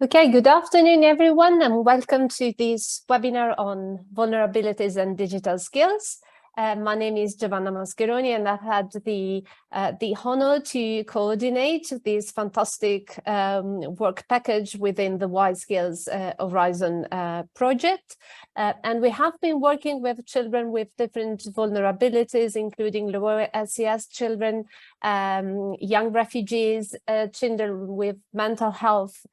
Okay, good afternoon, everyone, and welcome to this webinar on vulnerabilities and digital skills. My name is Giovanna Mascheroni, and I've had the honor to coordinate this fantastic work package within the ySKILLS Horizon project. And we have been working with children with different vulnerabilities, including lower SES children, young refugees, children with mental health,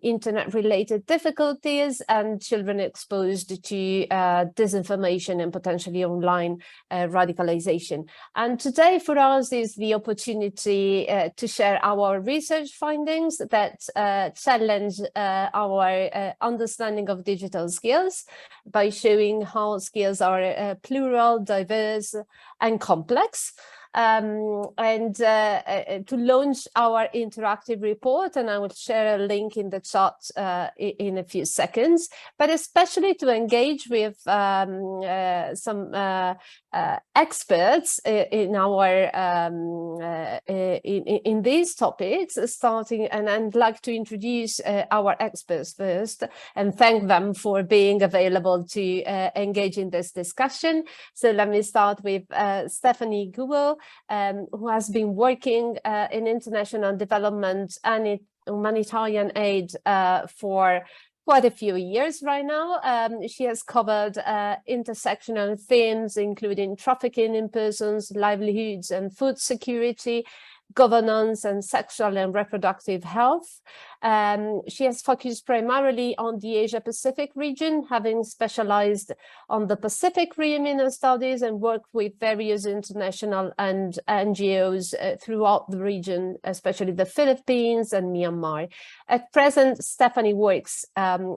internet-related difficulties, and children exposed to disinformation and potentially online radicalization. And today for us is the opportunity to share our research findings that challenge our understanding of digital skills by showing how skills are plural, diverse, and complex. And to launch our interactive report, and I will share a link in the chat in a few seconds, but especially to engage with some experts in our in these topics, starting, and I'd like to introduce our experts first and thank them for being available to engage in this discussion. So let me start with Stephanie Guo, who has been working in international development and humanitarian aid for quite a few years right now. She has covered intersectional themes, including trafficking in persons, livelihoods and food security, governance, and sexual and reproductive health. She has focused primarily on the Asia-Pacific region, having specialized on the Pacific Rim in her studies and worked with various international and NGOs throughout the region, especially the Philippines and Myanmar. At present, Stephanie works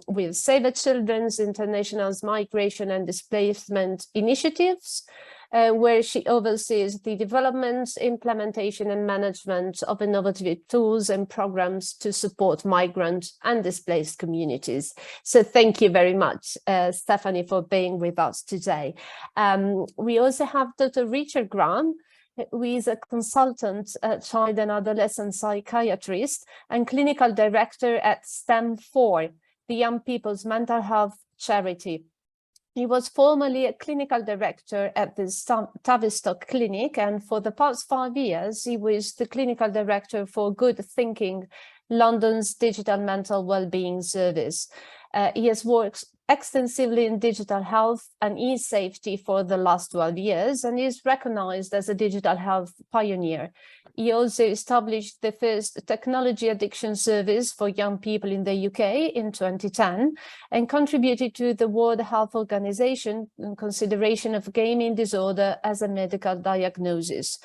with Save the Children's International's Migration and Displacement Initiatives, where she oversees the development, implementation, and management of innovative tools and programs to support migrant and displaced communities. So thank you very much, Stephanie, for being with us today. We also have Dr. Richard Graham, who is a consultant, child and adolescent psychiatrist and clinical director at STEM4, the Young People's Mental Health Charity. He was formerly a clinical director at the Tavistock Clinic, and for the past 5 years, he was the clinical director for Good Thinking, London's digital mental well-being service. He has worked extensively in digital health and e-safety for the last 12 years and is recognized as a digital health pioneer. He also established the first technology addiction service for young people in the UK in 2010 and contributed to the World Health Organization in consideration of gaming disorder as a medical diagnosis.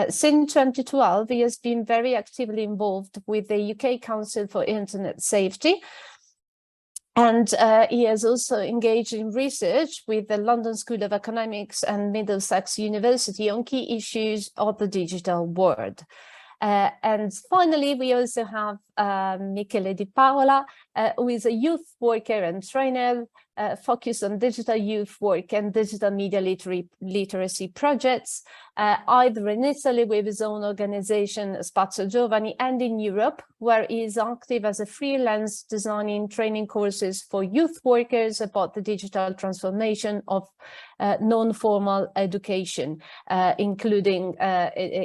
Since 2012, he has been very actively involved with the UK Council for Internet Safety, and he has also engaged in research with the London School of Economics and Middlesex University on key issues of the digital world. And finally, we also have Michele Di Paola, who is a youth worker and trainer focused on digital youth work and digital media literacy projects, either in Italy with his own organization, Spazio Giovani, and in Europe, where he is active as a freelance designing training courses for youth workers about the digital transformation of non-formal education, including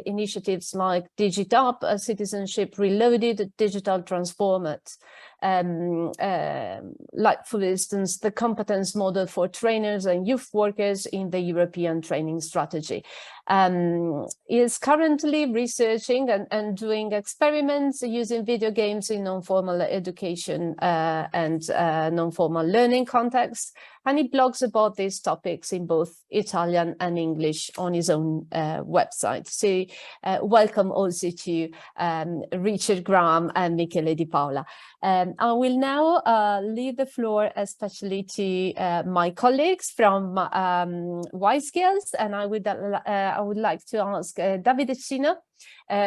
initiatives like DigiTop, Citizenship Reloaded, Digital Transformers. Like, for instance, the competence model for trainers and youth workers in the European training strategy. He is currently researching and doing experiments using video games in non-formal education and non-formal learning contexts, and he blogs about these topics in both Italian and English on his own website. So welcome also to Richard Graham and Michele Di Paola. I will now leave the floor especially to my colleagues from ySKILLS, and I would like to ask Davide Cino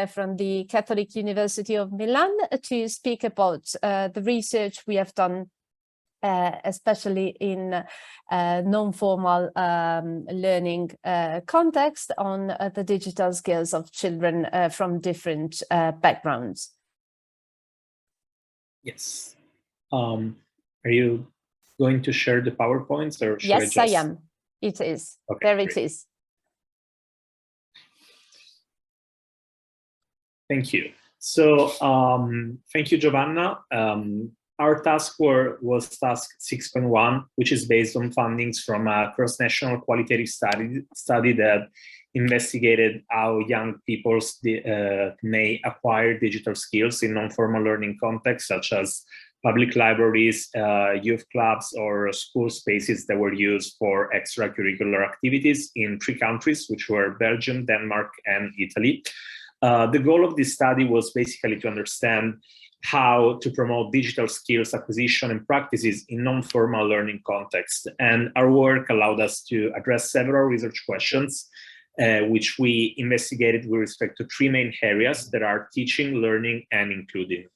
from the Catholic University of Milan to speak about the research we have done, especially in non-formal learning context on the digital skills of children from different backgrounds. Yes, Are you going to share the PowerPoints, or should Yes, I I just... am. It is. Okay, There great. it is. Thank you. So thank you, Giovanna. Our task was task 6.1, which is based on findings from a cross-national qualitative study that investigated how young people may acquire digital skills in non-formal learning contexts, such as public libraries, youth clubs, or school spaces that were used for extracurricular activities in 3 countries, which were Belgium, Denmark, and Italy. The goal of this study was basically to understand how to promote digital skills acquisition and practices in non-formal learning context. And our work allowed us to address several research questions, which we investigated with respect to 3 main areas that are teaching, learning, and including.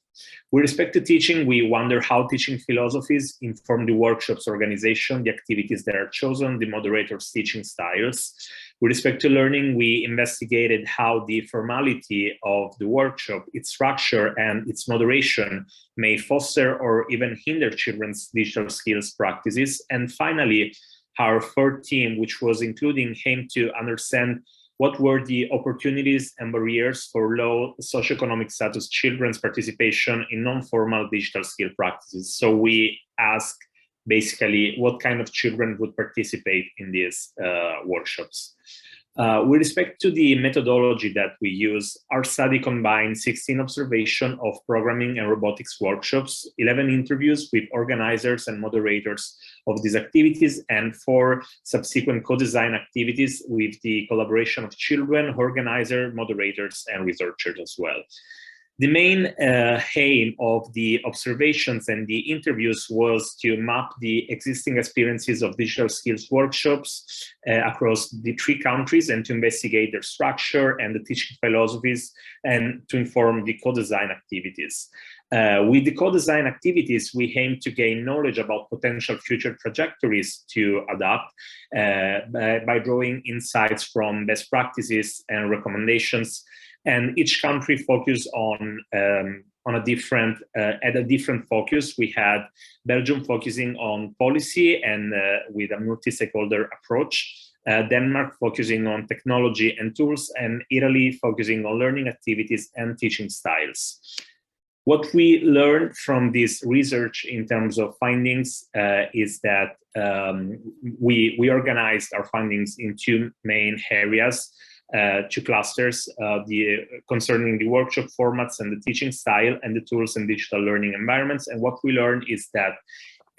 With respect to teaching, we wonder how teaching philosophies inform the workshop's organization, the activities that are chosen, the moderator's teaching styles. With respect to learning, we investigated how the formality of the workshop, its structure, and its moderation may foster or even hinder children's digital skills practices. And finally, our 3rd team, which was including, aimed to understand what were the opportunities and barriers for low socioeconomic status children's participation in non-formal digital skill practices. So we asked basically what kind of children would participate in these workshops. With respect to the methodology that we use, our study combined 16 observations of programming and robotics workshops, 11 interviews with organizers and moderators of these activities, and 4 subsequent co-design activities with the collaboration of children, organizers, moderators, and researchers as well. The main aim of the observations and the interviews was to map the existing experiences of digital skills workshops across the 3 countries, and to investigate their structure and the teaching philosophies, and to inform the co-design activities. With the co-design activities, we aim to gain knowledge about potential future trajectories to adopt by drawing insights from best practices and recommendations. And each country focused on a different focus. We had Belgium focusing on policy and with a multi-stakeholder approach, Denmark focusing on technology and tools, and Italy focusing on learning activities and teaching styles. What we learned from this research in terms of findings is that we organized our findings in 2 main areas. 2 clusters concerning the workshop formats and the teaching style, and the tools and digital learning environments. And what we learned is that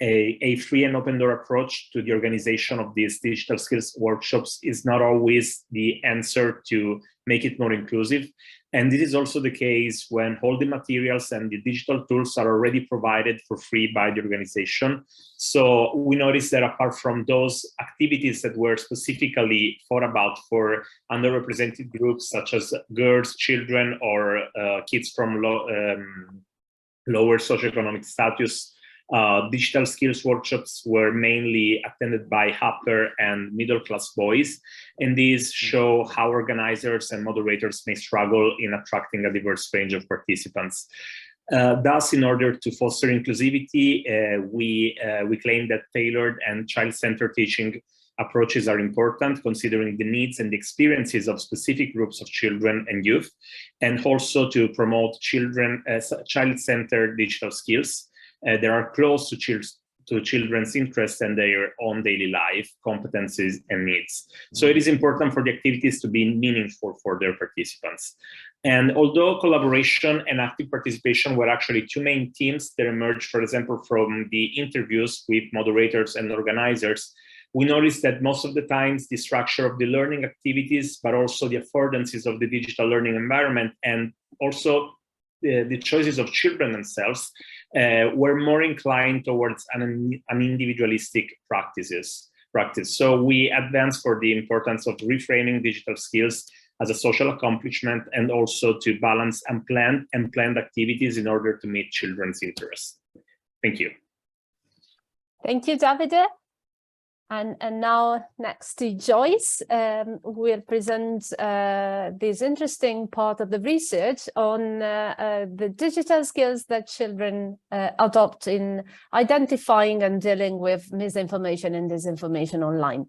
a free and open door approach to the organization of these digital skills workshops is not always the answer to make it more inclusive. And this is also the case when all the materials and the digital tools are already provided for free by the organization. So we noticed that apart from those activities that were specifically thought about for underrepresented groups, such as girls, children, or kids from lower socioeconomic status, digital skills workshops were mainly attended by upper and middle-class boys, and these show how organizers and moderators may struggle in attracting a diverse range of participants. Thus, in order to foster inclusivity, we claim that tailored and child-centered teaching approaches are important, considering the needs and the experiences of specific groups of children and youth, and also to promote child-centered digital skills that are close to children's interests and their own daily life, competencies, and needs. So it is important for the activities to be meaningful for their participants. And although collaboration and active participation were actually 2 main themes that emerged, for example, from the interviews with moderators and organizers, we noticed that most of the times the structure of the learning activities, but also the affordances of the digital learning environment, and also the choices of children themselves were more inclined towards an individualistic practice. So we advanced for the importance of reframing digital skills as a social accomplishment, and also to balance unplanned and planned activities in order to meet children's interests. Thank you. Thank you, Davide. And now next to Joyce, we'll present this interesting part of the research on the digital skills that children adopt in identifying and dealing with misinformation and disinformation online.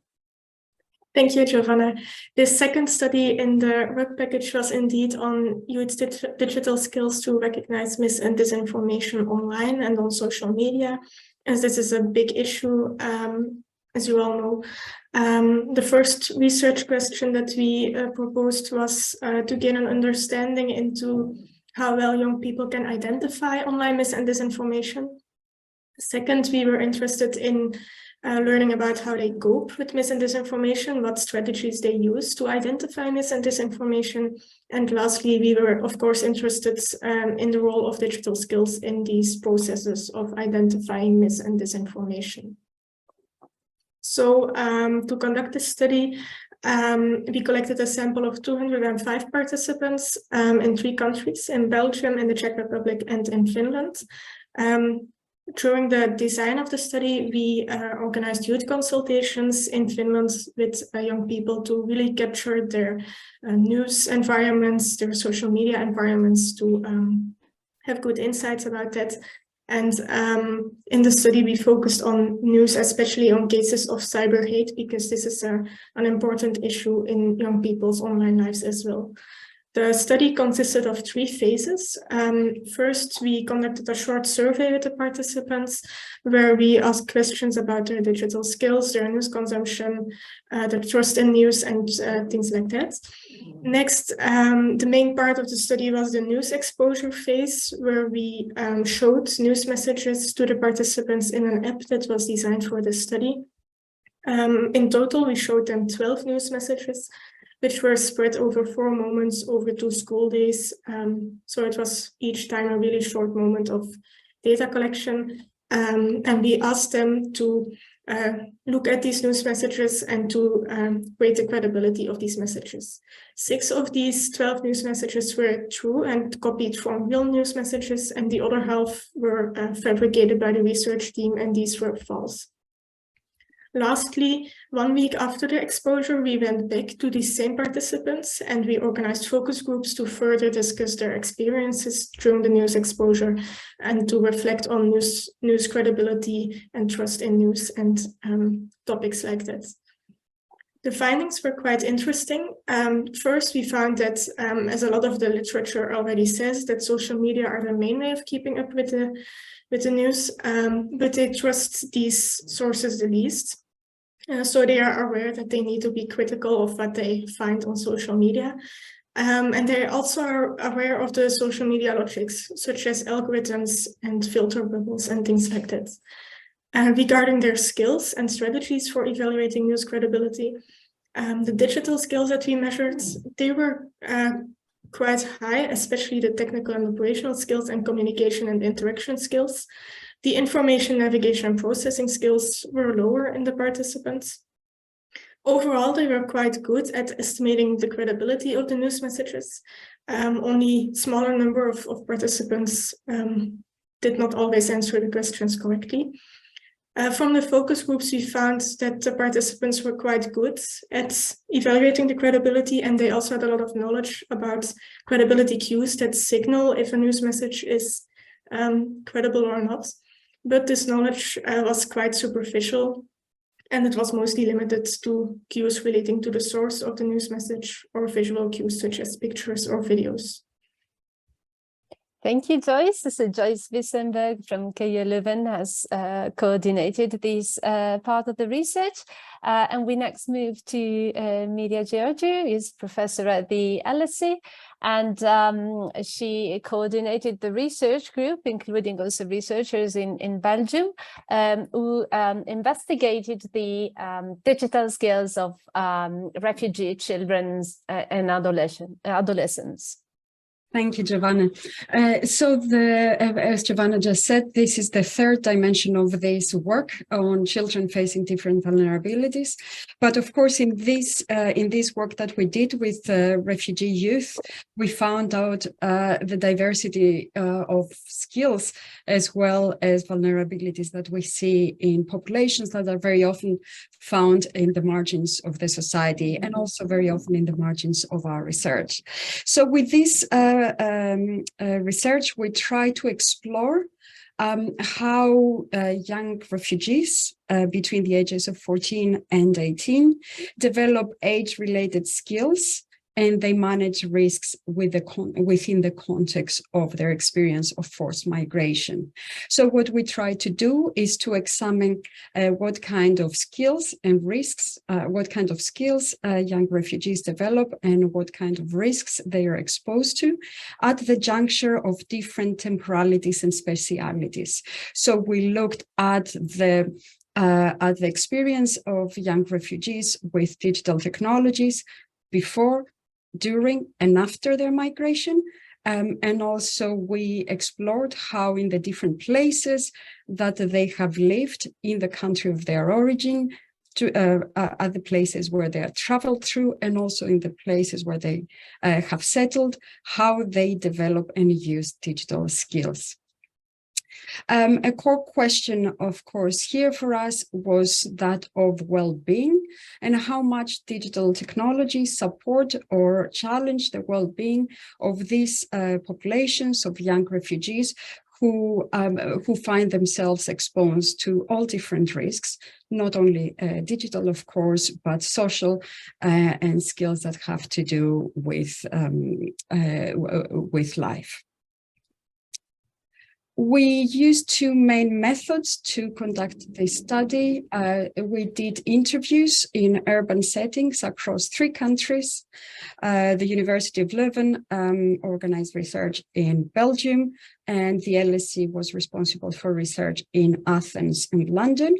Thank you, Giovanna. The second study in the work package was indeed on youth digital skills to recognize mis and disinformation online and on social media, as this is a big issue, as you all know. The first research question that we proposed was to gain an understanding into how well young people can identify online mis and disinformation. Second, we were interested in learning about how they cope with mis and disinformation, what strategies they use to identify mis and disinformation. And lastly, we were, of course, interested in the role of digital skills in these processes of identifying mis and disinformation. So to conduct this study, we collected a sample of 205 participants in 3 countries, in Belgium, in the Czech Republic, and in Finland. During the design of the study, we organized youth consultations in Finland with young people to really capture their news environments, their social media environments, to have good insights about that. And in the study, we focused on news, especially on cases of cyber hate, because this is an important issue in young people's online lives as well. The study consisted of 3 phases. First, we conducted a short survey with the participants where we asked questions about their digital skills, their news consumption, their trust in news, and things like that. Next, the main part of the study was the news exposure phase, where we showed news messages to the participants in an app that was designed for the study. In total, we showed them 12 news messages, which were spread over 4 moments over 2 school days. So it was each time a really short moment of data collection. And we asked them to look at these news messages and to rate the credibility of these messages. 6 of these 12 news messages were true and copied from real news messages, and the other half were fabricated by the research team, and these were false. Lastly, 1 week after the exposure, we went back to these same participants and we organized focus groups to further discuss their experiences during the news exposure and to reflect on news credibility and trust in news and topics like that. The findings were quite interesting. First, we found that, as a lot of the literature already says, that social media are the main way of keeping up with the news, but they trust these sources the least. So they are aware that they need to be critical of what they find on social media. And they also are aware of the social media logics, such as algorithms and filter bubbles and things like that. Regarding their skills and strategies for evaluating news credibility, the digital skills that we measured, they were quite high, especially the technical and operational skills and communication and interaction skills. The information navigation and processing skills were lower in the participants. Overall, they were quite good at estimating the credibility of the news messages. Only a smaller number of participants did not always answer the questions correctly. From the focus groups, we found that the participants were quite good at evaluating the credibility, and they also had a lot of knowledge about credibility cues that signal if a news message is credible or not. But this knowledge was quite superficial, and it was mostly limited to cues relating to the source of the news message or visual cues such as pictures or videos. Thank you, Joyce. So Joyce Wissenberg from KU Leuven has coordinated this part of the research. And we next move to Media Georgiou, who is professor at the LSE. And she coordinated the research group, including also researchers in Belgium, who investigated the digital skills of refugee children and adolescents. Thank you, Giovanna. As Giovanna just said, this is the third dimension of this work on children facing different vulnerabilities. But of course, in this work that we did with refugee youth, we found out the diversity of skills as well as vulnerabilities that we see in populations that are very often found in the margins of the society and also very often in the margins of our research. So with this research, we try to explore how young refugees between the ages of 14 and 18 develop age-related skills, and they manage risks within the context of their experience of forced migration. So what we try to do is to examine what kind of skills and risks, what kind of skills young refugees develop and what kind of risks they are exposed to at the juncture of different temporalities and specialities. So we looked at the experience of young refugees with digital technologies before, during, and after their migration. And also we explored how in the different places that they have lived in the country of their origin, to other places where they have traveled through, and also in the places where they have settled, how they develop and use digital skills. A core question, of course, here for us was that of well-being and how much digital technology support or challenge the well-being of these populations of young refugees who find themselves exposed to all different risks, not only digital, of course, but social and skills that have to do with life. We used two main methods to conduct this study. We did interviews in urban settings across 3 countries. The University of Leuven organized research in Belgium, and the LSE was responsible for research in Athens and London.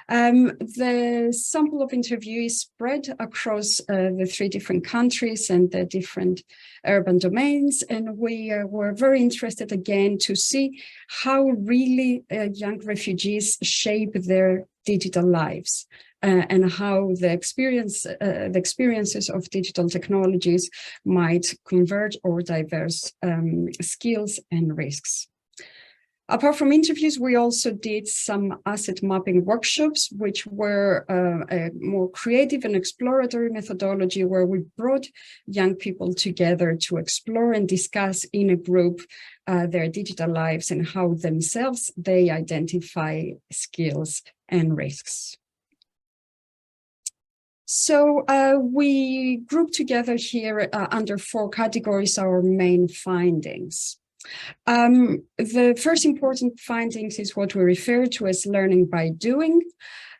The sample of interviewees spread across the 3 different countries and the different urban domains, and we were very interested again to see how really young refugees shape their digital lives and how the experiences of digital technologies might converge or diverse skills and risks. Apart from interviews, we also did some asset mapping workshops, which were a more creative and exploratory methodology where we brought young people together to explore and discuss in a group their digital lives and how themselves they identify skills and risks. So we grouped together here under 4 categories our main findings. The first important findings is what we refer to as learning by doing.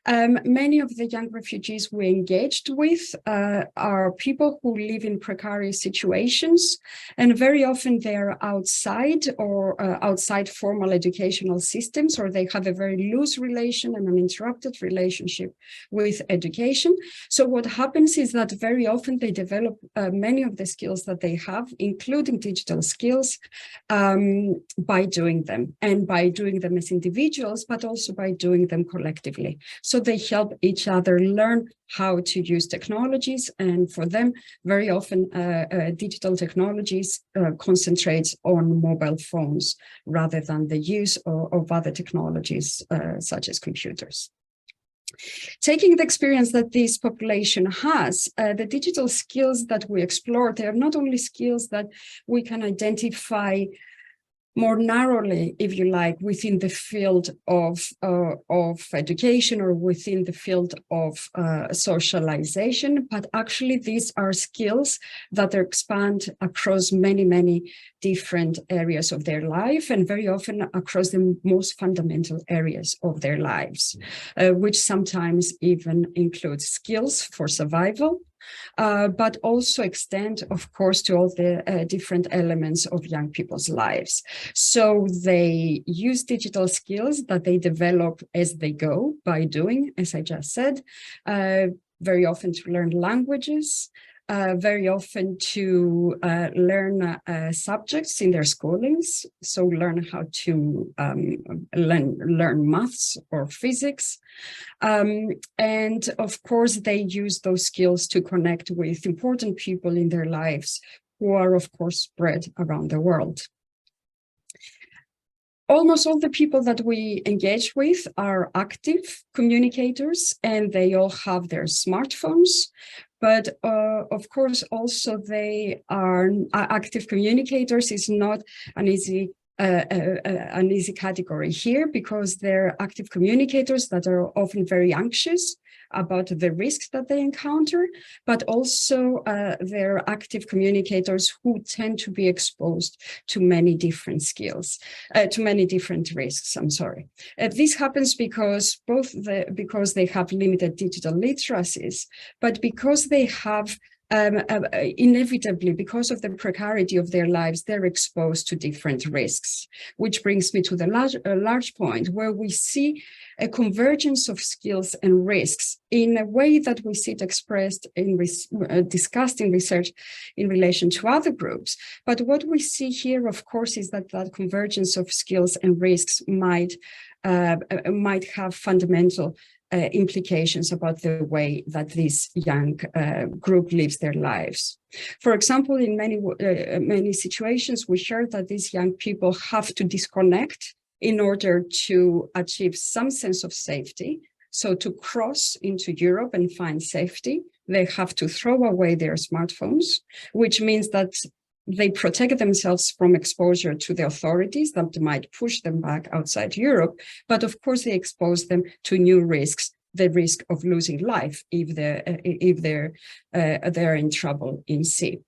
Many of the young refugees we engaged with are people who live in precarious situations, and very often they are outside or outside formal educational systems, or they have a very loose relation and an interrupted relationship with education. So what happens is that very often they develop many of the skills that they have, including digital skills, by doing them, and by doing them as individuals, but also by doing them collectively. So they help each other learn how to use technologies, and for them, very often digital technologies concentrates on mobile phones rather than the use of other technologies such as computers. Taking the experience that this population has, the digital skills that we explore, they are not only skills that we can identify more narrowly, if you like, within the field of education or within the field of socialization, but actually these are skills that expand across many, many different areas of their life, and very often across the most fundamental areas of their lives, which sometimes even include skills for survival, but also extend, of course, to all the different elements of young people's lives. So they use digital skills that they develop as they go by doing, as I just said, very often to learn languages, very often to learn subjects in their schoolings, so learn how to learn maths or physics. And of course, they use those skills to connect with important people in their lives who are, of course, spread around the world. Almost all the people that we engage with are active communicators, and they all have their smartphones. But of course, also they are active communicators is not an easy category here, because they're active communicators that are often very anxious about the risks that they encounter, but also they're active communicators who tend to be exposed to many different skills, to many different risks, I'm sorry. This happens because because they have limited digital literacies, but because they have inevitably, because of the precarity of their lives, they're exposed to different risks, which brings me to the large point where we see a convergence of skills and risks in a way that we see it expressed in discussed in research in relation to other groups. But what we see here, of course, is that that convergence of skills and risks might have fundamental implications about the way that this young group lives their lives. For example, in many situations, we heard that these young people have to disconnect in order to achieve some sense of safety. So to cross into Europe and find safety, they have to throw away their smartphones, which means that they protect themselves from exposure to the authorities that might push them back outside Europe. But of course, they expose them to new risks, the risk of losing life if they're in trouble in sea.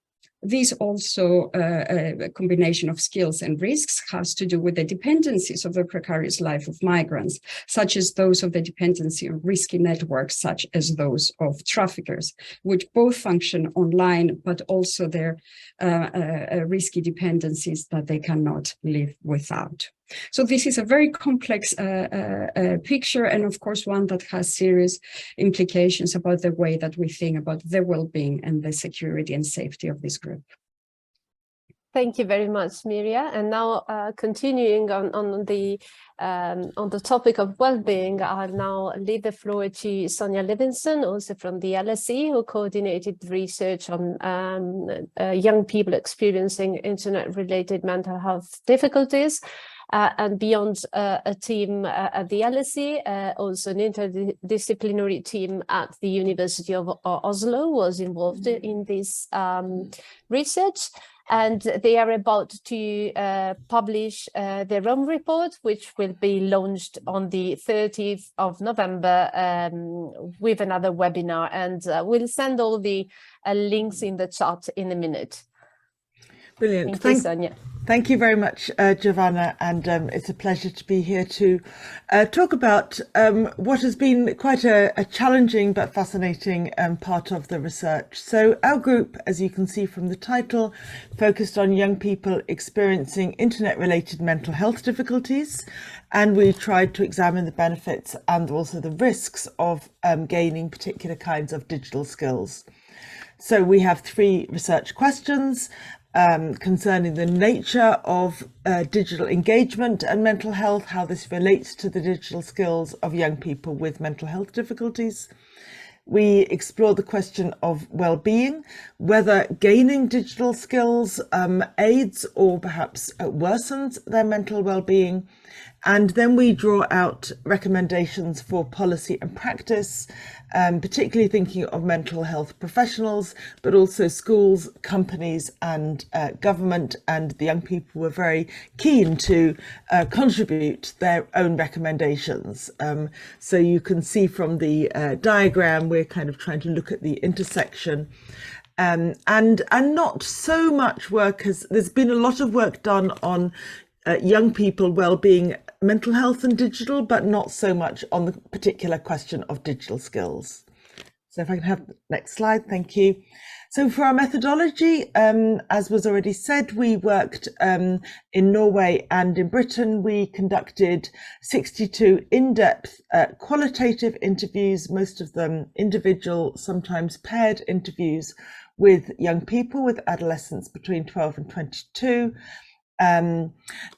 This also, a combination of skills and risks, has to do with the dependencies of the precarious life of migrants, such as those of the dependency of risky networks, such as those of traffickers, which both function online, but also their risky dependencies that they cannot live without. So this is a very complex picture, and of course one that has serious implications about the way that we think about the well-being and the security and safety of this group. Thank you very much, Miria. And now, continuing on the topic of well-being, I'll now leave the floor to Sonia Livingston, also from the LSE, who coordinated research on young people experiencing internet-related mental health difficulties. And beyond a team at the LSE, also an interdisciplinary team at the University of Oslo was involved in this research. And they are about to publish their own report, which will be launched on the 30th of November with another webinar. And we'll send all the links in the chat in a minute. Brilliant. Thank you, Sonia. Thank you very much, Giovanna, and it's a pleasure to be here to talk about what has been quite a challenging but fascinating part of the research. So our group, as you can see from the title, focused on young people experiencing internet-related mental health difficulties, and we tried to examine the benefits and also the risks of gaining particular kinds of digital skills. So we have 3 research questions concerning the nature of digital engagement and mental health, how this relates to the digital skills of young people with mental health difficulties. We explore the question of well-being, whether gaining digital skills aids or perhaps worsens their mental well-being. And then we draw out recommendations for policy and practice, particularly thinking of mental health professionals, but also schools, companies and government. And the young people were very keen to contribute their own recommendations. So you can see from the diagram, we're kind of trying to look at the intersection. And not so much work there's been a lot of work done on young people well-being, mental health and digital, but not so much on the particular question of digital skills. So if I can have the next slide, thank you. So for our methodology, as was already said, we worked in Norway and in Britain. We conducted 62 in-depth qualitative interviews, most of them individual, sometimes paired interviews with young people, with adolescents between 12 and 22.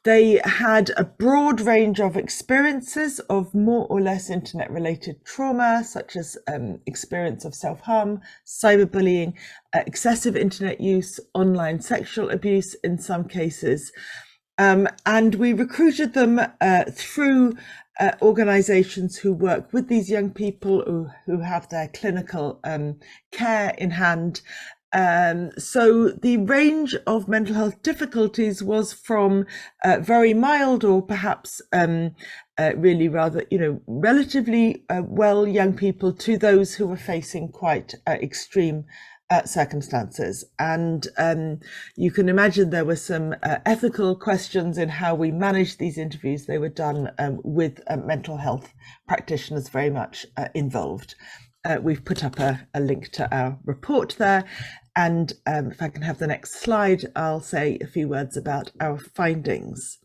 They had a broad range of experiences of more or less internet-related trauma, such as experience of self-harm, cyberbullying, excessive internet use, online sexual abuse in some cases. And we recruited them through organizations who work with these young people who have their clinical care in hand. So the range of mental health difficulties was from very mild or perhaps really rather, relatively well young people to those who were facing quite extreme circumstances. And you can imagine there were some ethical questions in how we managed these interviews. They were done with mental health practitioners very much involved. We've put up a link to our report there. And if I can have the next slide, I'll say a few words about our findings.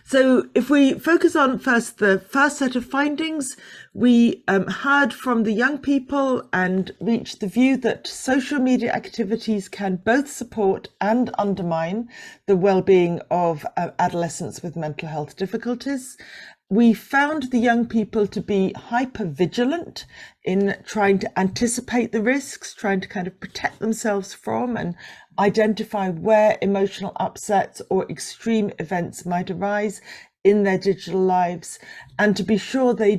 So if we focus on first the first set of findings, we heard from the young people and reached the view that social media activities can both support and undermine the well-being of adolescents with mental health difficulties. We found the young people to be hyper-vigilant in trying to anticipate the risks, trying to kind of protect themselves from and identify where emotional upsets or extreme events might arise in their digital lives. And to be sure, they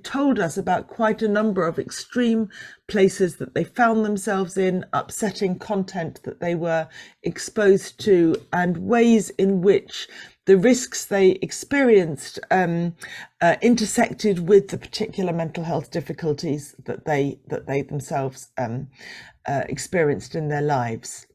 told us about quite a number of extreme places that they found themselves in, upsetting content that they were exposed to, and ways in which the risks they experienced intersected with the particular mental health difficulties that they themselves experienced in their lives.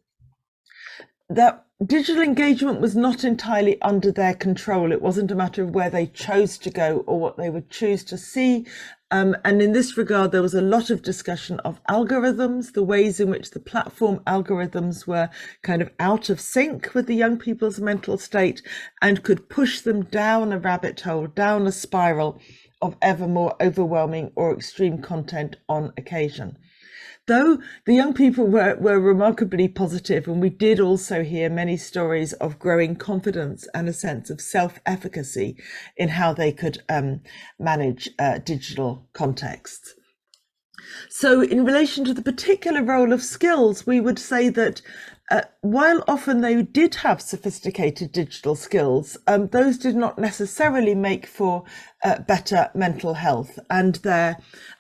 That digital engagement was not entirely under their control. It wasn't a matter of where they chose to go or what they would choose to see. And in this regard, there was a lot of discussion of algorithms, the ways in which the platform algorithms were kind of out of sync with the young people's mental state and could push them down a rabbit hole, down a spiral of ever more overwhelming or extreme content on occasion. Though the young people were remarkably positive, and we did also hear many stories of growing confidence and a sense of self-efficacy in how they could manage digital contexts. So in relation to the particular role of skills, we would say that while often they did have sophisticated digital skills, those did not necessarily make for better mental health, and their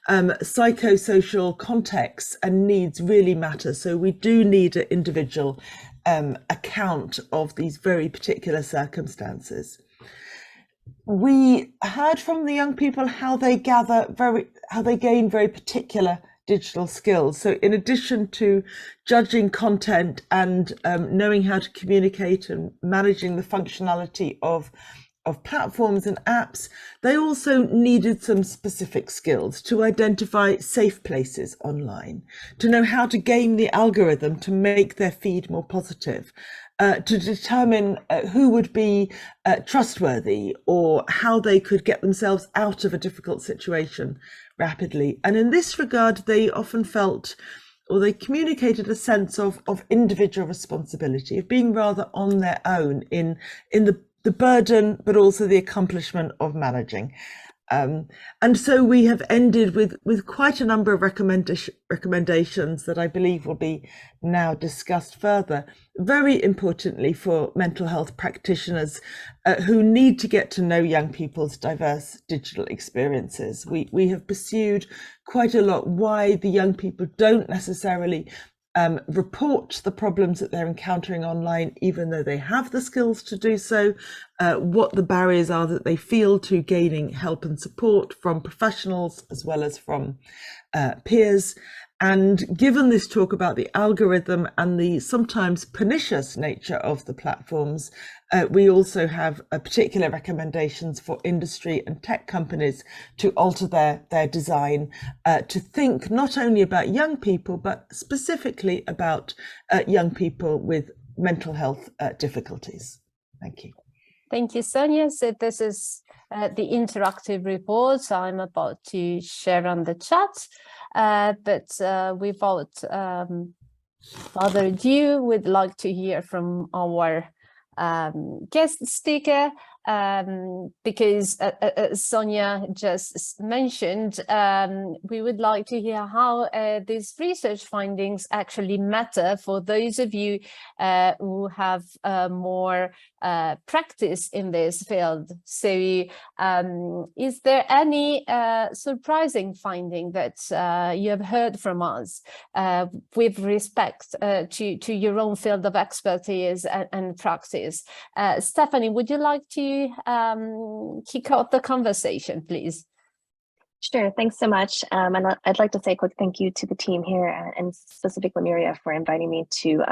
psychosocial contexts and needs really matter. So we do need an individual account of these very particular circumstances. We heard from the young people how they gain very particular digital skills. So in addition to judging content and knowing how to communicate and managing the functionality of platforms and apps, they also needed some specific skills to identify safe places online, to know how to game the algorithm to make their feed more positive, to determine who would be trustworthy or how they could get themselves out of a difficult situation rapidly. And in this regard, they often felt, or they communicated, a sense of individual responsibility, of being rather on their own in the burden, but also the accomplishment of managing. And so we have ended with quite a number of recommendations that I believe will be now discussed further, very importantly for mental health practitioners who need to get to know young people's diverse digital experiences. We have pursued quite a lot why the young people don't necessarily report the problems that they're encountering online, even though they have the skills to do so, what the barriers are that they feel to gaining help and support from professionals as well as from peers. And given this talk about the algorithm and the sometimes pernicious nature of the platforms, we also have particular recommendations for industry and tech companies to alter their design, to think not only about young people, but specifically about young people with mental health difficulties. Thank you. Thank you, Sonia. So this is the interactive report I'm about to share on the chat. But without further ado, we'd like to hear from our guest speaker, because Sonia just mentioned, we would like to hear how these research findings actually matter for those of you who have more practice in this field. So is there any surprising finding that you have heard from us with respect to your own field of expertise and practice? Stephanie, would you like to kick off the conversation, please? Sure, thanks so much. And I'd like to say a quick thank you to the team here, and specifically Miria, for inviting me to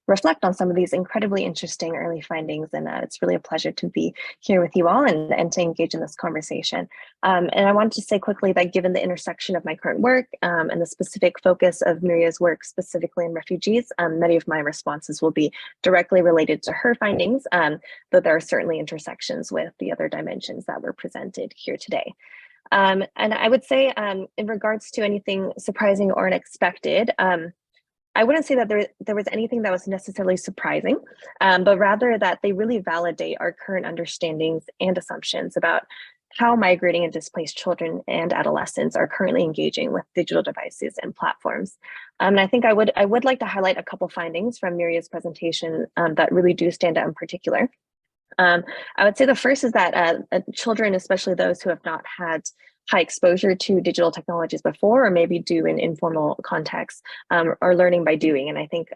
reflect on some of these incredibly interesting early findings. And it's really a pleasure to be here with you all and to engage in this conversation. And I wanted to say quickly that given the intersection of my current work and the specific focus of Miria's work specifically in refugees, many of my responses will be directly related to her findings, though there are certainly intersections with the other dimensions that were presented here today. And I would say in regards to anything surprising or unexpected, I wouldn't say that there was anything that was necessarily surprising, but rather that they really validate our current understandings and assumptions about how migrating and displaced children and adolescents are currently engaging with digital devices and platforms. And I think I would like to highlight a couple findings from Miria's presentation that really do stand out in particular. I would say the first is that children, especially those who have not had high exposure to digital technologies before, or maybe do in informal contexts, are learning by doing. And I think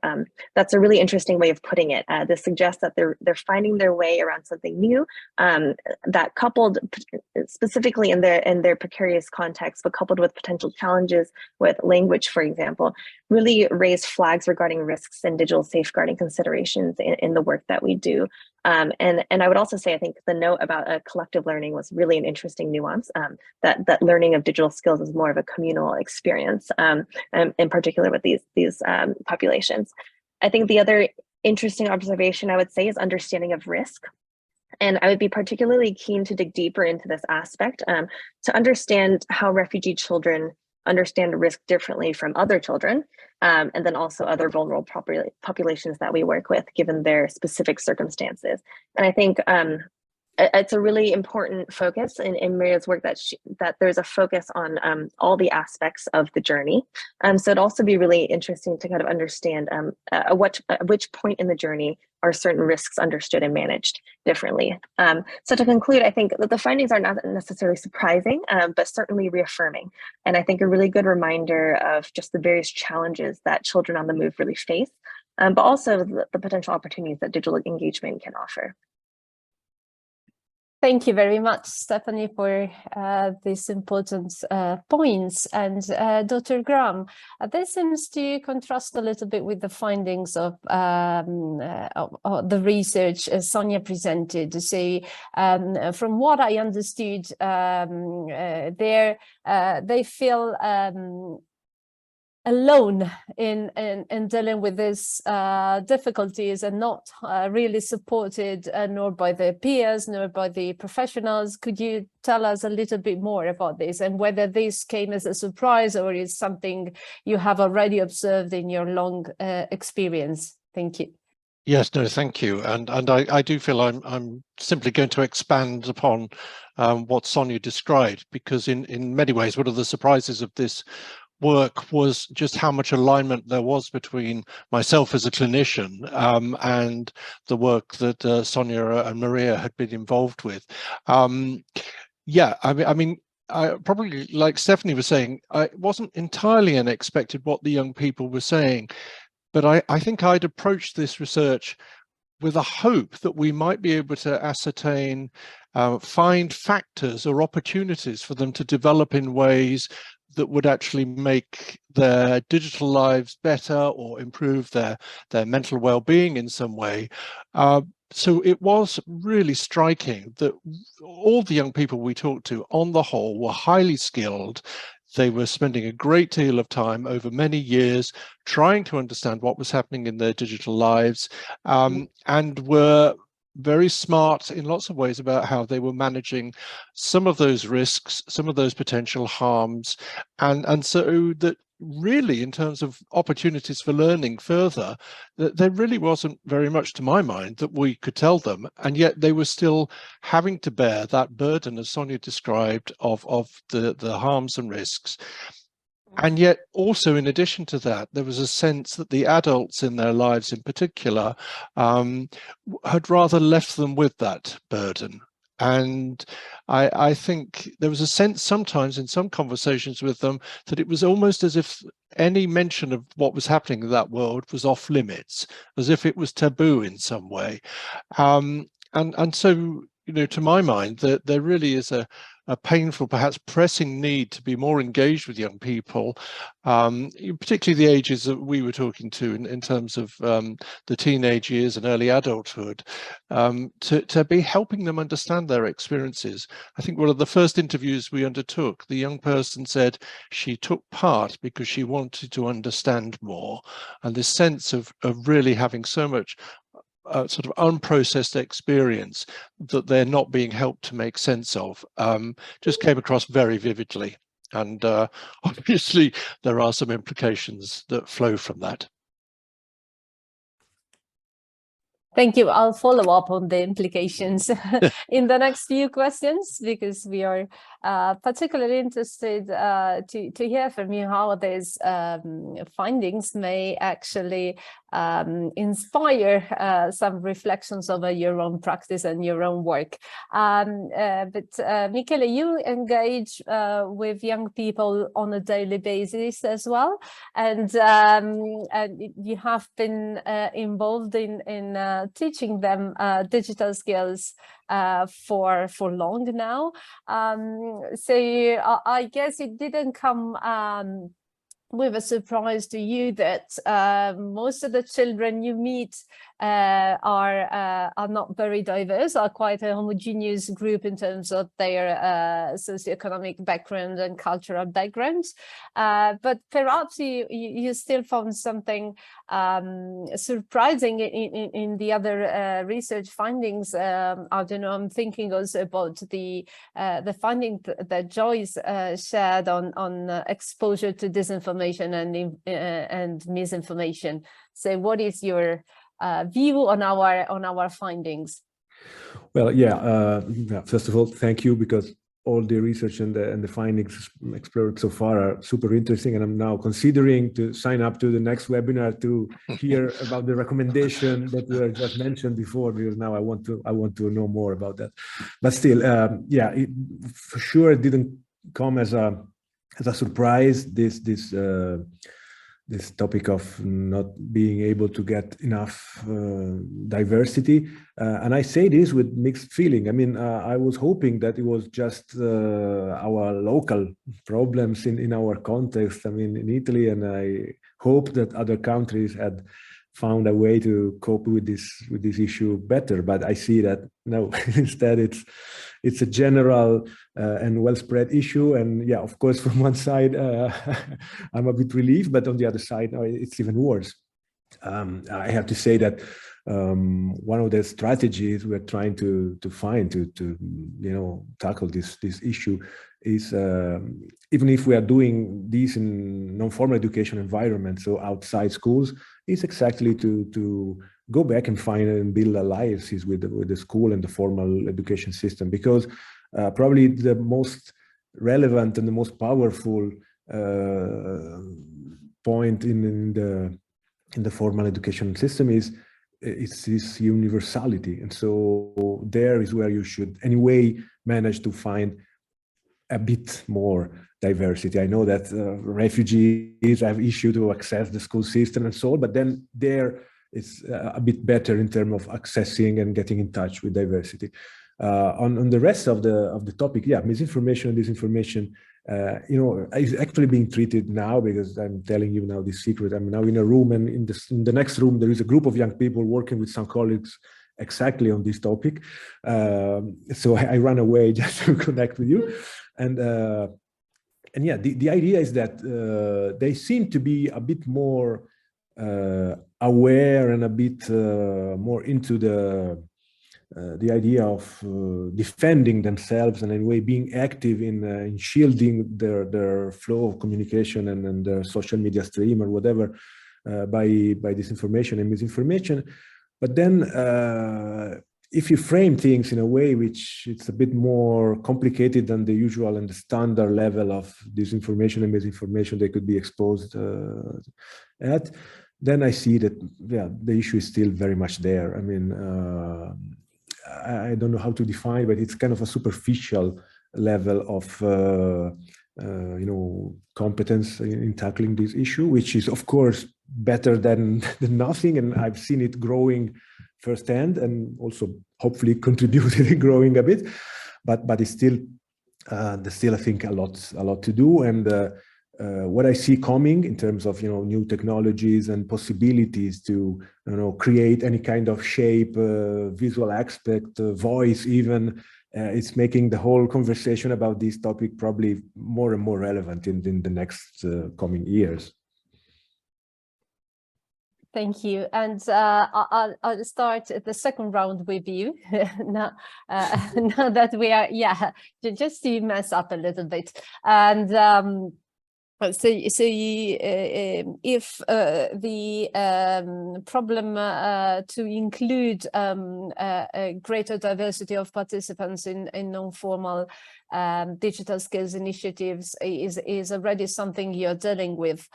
that's a really interesting way of putting it. This suggests that they're finding their way around something new, that coupled specifically in their precarious context, but coupled with potential challenges with language, for example, really raise flags regarding risks and digital safeguarding considerations in the work that we do. And I would also say, I think the note about collective learning was really an interesting nuance, that learning of digital skills is more of a communal experience, and in particular with these populations. I think the other interesting observation I would say is understanding of risk. And I would be particularly keen to dig deeper into this aspect to understand how refugee children understand risk differently from other children, and then also other vulnerable populations that we work with, given their specific circumstances. And I think it's a really important focus in Miria's work that there's a focus on all the aspects of the journey. So it'd also be really interesting to kind of understand at which point in the journey are certain risks understood and managed differently. So to conclude, I think that the findings are not necessarily surprising, but certainly reaffirming. And I think a really good reminder of just the various challenges that children on the move really face, but also the potential opportunities that digital engagement can offer. Thank you very much, Stephanie, for these important points. And Dr. Graham, this seems to contrast a little bit with the findings of the research Sonia presented. So from what I understood, they feel alone in dealing with these difficulties, and not really supported nor by their peers nor by the professionals. Could you tell us a little bit more about this, and whether this came as a surprise or is something you have already observed in your long experience? Thank you. Yes, no, thank you. And I do feel I'm simply going to expand upon what Sonia described, because in many ways, one of the surprises of this work was just how much alignment there was between myself as a clinician and the work that Sonia and Miria had been involved with. Yeah, I mean, probably like Stephanie was saying, it wasn't entirely unexpected what the young people were saying, but I think I'd approached this research with a hope that we might be able to ascertain, find factors or opportunities for them to develop in ways that would actually make their digital lives better or improve their mental well-being in some way. So it was really striking that all the young people we talked to, on the whole, were highly skilled. They were spending a great deal of time over many years trying to understand what was happening in their digital lives, and were very smart in lots of ways about how they were managing some of those risks, some of those potential harms, and so that really in terms of opportunities for learning further, that there really wasn't very much to my mind that we could tell them, and yet they were still having to bear that burden, as Sonia described, of the harms and risks. And yet also, in addition to that, there was a sense that the adults in their lives in particular had rather left them with that burden. And I think there was a sense sometimes in some conversations with them that it was almost as if any mention of what was happening in that world was off limits, as if it was taboo in some way. And so, you know, to my mind, that there really is a painful, perhaps pressing need to be more engaged with young people, particularly the ages that we were talking to in terms of the teenage years and early adulthood, to be helping them understand their experiences. I think one of the first interviews we undertook, the young person said she took part because she wanted to understand more, and this sense of really having so much sort of unprocessed experience that they're not being helped to make sense of, just came across very vividly. And obviously there are some implications that flow from that. Thank you. I'll follow up on the implications in the next few questions, because we are particularly interested to hear from you how these findings may actually inspire some reflections over your own practice and your own work. But Michele, you engage with young people on a daily basis as well, and you have been involved in teaching them digital skills for long now. So I guess it didn't come with a surprise to you that most of the children you meet are not very diverse, are quite a homogeneous group in terms of their socioeconomic background and cultural backgrounds. But perhaps you still found something surprising in the other research findings. I don't know, I'm thinking also about the finding that Joyce shared on exposure to disinformation and misinformation. So what is your view on our findings? Well, first of all, thank you, because all the research and the findings explored so far are super interesting, and I'm now considering to sign up to the next webinar to hear about the recommendation that were just mentioned before, because now I want to know more about that. But still, for sure it didn't come as a surprise, this topic of not being able to get enough diversity. And I say this with mixed feeling. I mean, I was hoping that it was just our local problems in our context, I mean, in Italy, and I hope that other countries had found a way to cope with this issue better. But I see that no, instead it's a general and well-spread issue. And yeah, of course, from one side, I'm a bit relieved, but on the other side, it's even worse. I have to say that one of the strategies we're trying to find to tackle this issue is, even if we are doing this in non-formal education environment, so outside schools, is exactly to go back and find and build alliances with the school and the formal education system, because probably the most relevant and the most powerful point in the formal education system is this universality. And so there is where you should anyway manage to find a bit more diversity. I know that refugees have issue to access the school system and so on, but then there is a bit better in terms of accessing and getting in touch with diversity. On the rest of the topic, yeah, misinformation and disinformation, is actually being treated now, because I'm telling you now this secret. I'm now in a room, and in the next room there is a group of young people working with some colleagues exactly on this topic. So I ran away just to connect with you, and yeah, the idea is that they seem to be a bit more aware and a bit more into the the idea of defending themselves and in a way being active in shielding their flow of communication and their social media stream or whatever by disinformation and misinformation. But then if you frame things in a way which it's a bit more complicated than the usual and the standard level of disinformation and misinformation they could be exposed at, then I see that, yeah, the issue is still very much there. I mean, I don't know how to define, but it's kind of a superficial level of, you know, competence in tackling this issue, which is, of course, better than nothing. And I've seen it growing firsthand and also hopefully contributed in growing a bit, but it's still, there's still, I think, a lot to do. And what I see coming in terms of, you know, new technologies and possibilities to, you know, create any kind of shape, visual aspect, voice even, it's making the whole conversation about this topic probably more and more relevant in the next coming years. Thank you. And I'll start the second round with you now, now that we are, yeah, just to mess up a little bit. And so you, if the problem to include a greater diversity of participants in non-formal digital skills initiatives is already something you're dealing with.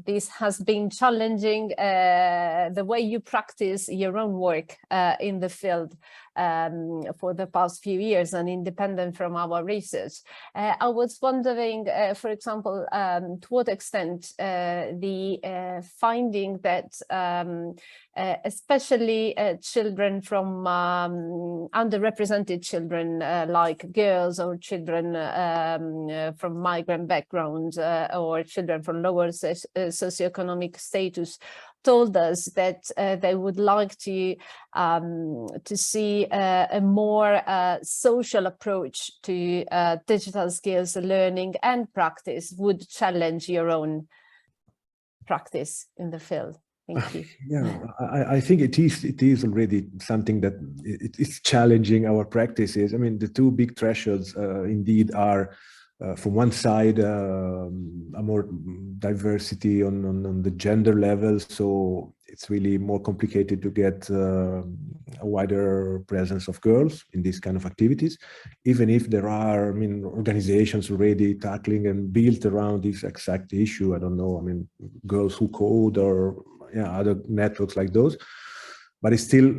This has been challenging the way you practice your own work in the field for the past few years and independent from our research. I was wondering, for example, to what extent the finding that especially children from underrepresented children like girls or children from migrant backgrounds or children from lower socioeconomic status told us that they would like to see a more social approach to digital skills learning and practice would challenge your own practice in the field. Thank you. Yeah, I think it is already something that it is challenging our practices. I mean, the two big thresholds indeed are from one side a more diversity on the gender level, so it's really more complicated to get a wider presence of girls in these kind of activities, even if there are, I mean, organizations already tackling and built around this exact issue. I don't know, I mean, Girls Who Code or other networks like those, but it's still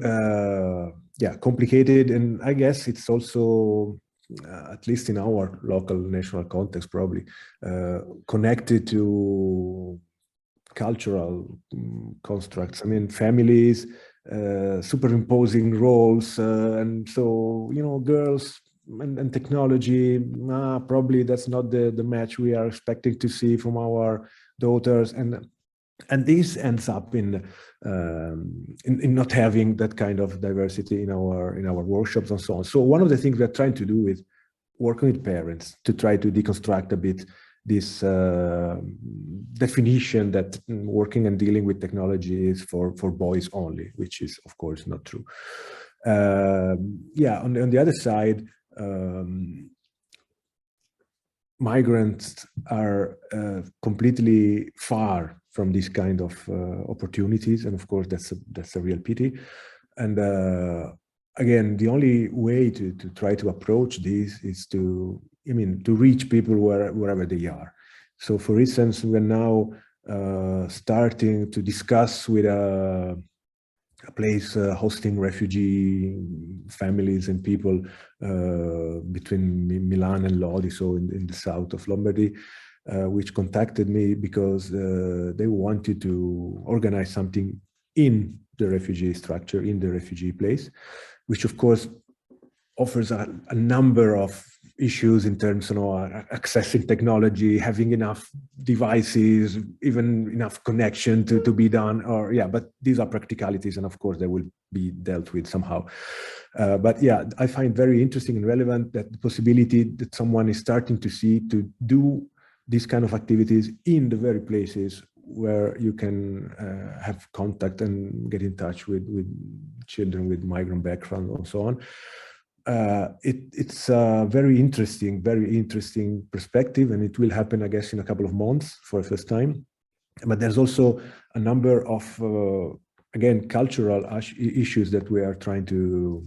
complicated. And I guess it's also at least in our local national context probably connected to cultural constructs. I mean, families superimposing roles, and so, you know, girls and technology, probably that's not the match we are expecting to see from our daughters, and this ends up in not having that kind of diversity in our workshops and so on. So one of the things we're trying to do is working with parents to try to deconstruct a bit this definition that working and dealing with technology is for boys only, which is of course not true. On the other side, migrants are completely far from this kind of opportunities, and of course that's a real pity. And again, the only way to try to approach this is to reach people wherever they are. So for instance, we're now starting to discuss with a place hosting refugee families and people between Milan and Lodi, so in the south of Lombardy, which contacted me because they wanted to organize something in the refugee structure, in the refugee place, which of course offers a number of issues in terms of accessing technology, having enough devices, even enough connection to be done, but these are practicalities, and of course they will be dealt with somehow. But yeah, I find very interesting and relevant that the possibility that someone is starting to see to do these kind of activities in the very places where you can have contact and get in touch with children with migrant background and so on. It's a very interesting perspective, and it will happen, I guess, in a couple of months for the first time. But there's also a number of, again, cultural issues that we are trying to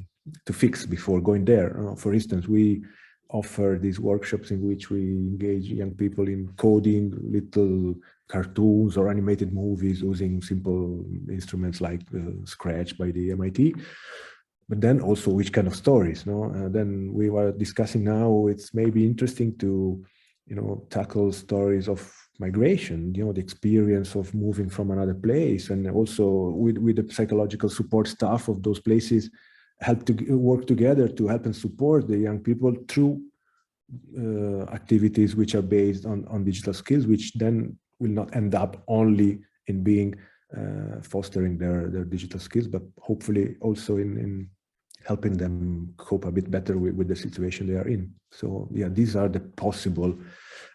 fix before going there. For instance, we offer these workshops in which we engage young people in coding little cartoons or animated movies using simple instruments like Scratch by the MIT. But then also which kind of stories, no? Then we were discussing now, it's maybe interesting to, tackle stories of migration, the experience of moving from another place, and also with the psychological support staff of those places, help to work together to help and support the young people through activities which are based on digital skills, which then will not end up only in being fostering their digital skills, but hopefully also in helping them cope a bit better with the situation they are in. So yeah, these are the possible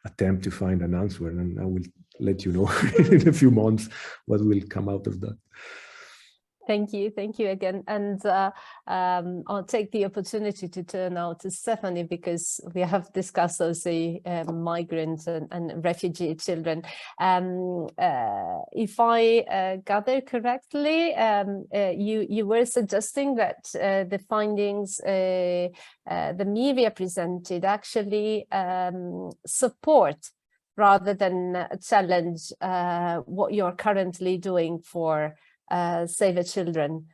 attempt to find an answer, and I will let you know in a few months what will come out of that. Thank you again. And I'll take the opportunity to turn now to Stephanie, because we have discussed also migrants and refugee children. If I gather correctly, you were suggesting that the findings the Miria presented actually support rather than challenge what you're currently doing for Save the Children.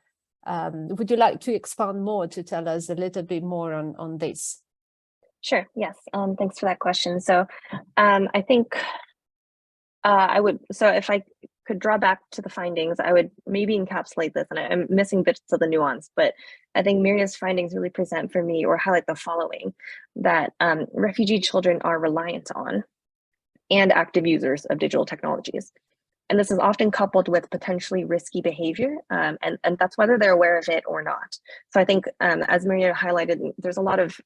Would you like to expand more to tell us a little bit more on this? Sure, yes. Thanks for that question. So I think I would, so if I could draw back to the findings, I would maybe encapsulate this, and I'm missing bits of the nuance, but I think Miria's findings really present for me or highlight the following, that refugee children are reliant on and active users of digital technologies. And this is often coupled with potentially risky behavior, and that's whether they're aware of it or not. So I think, as Maria highlighted, there's a lot of,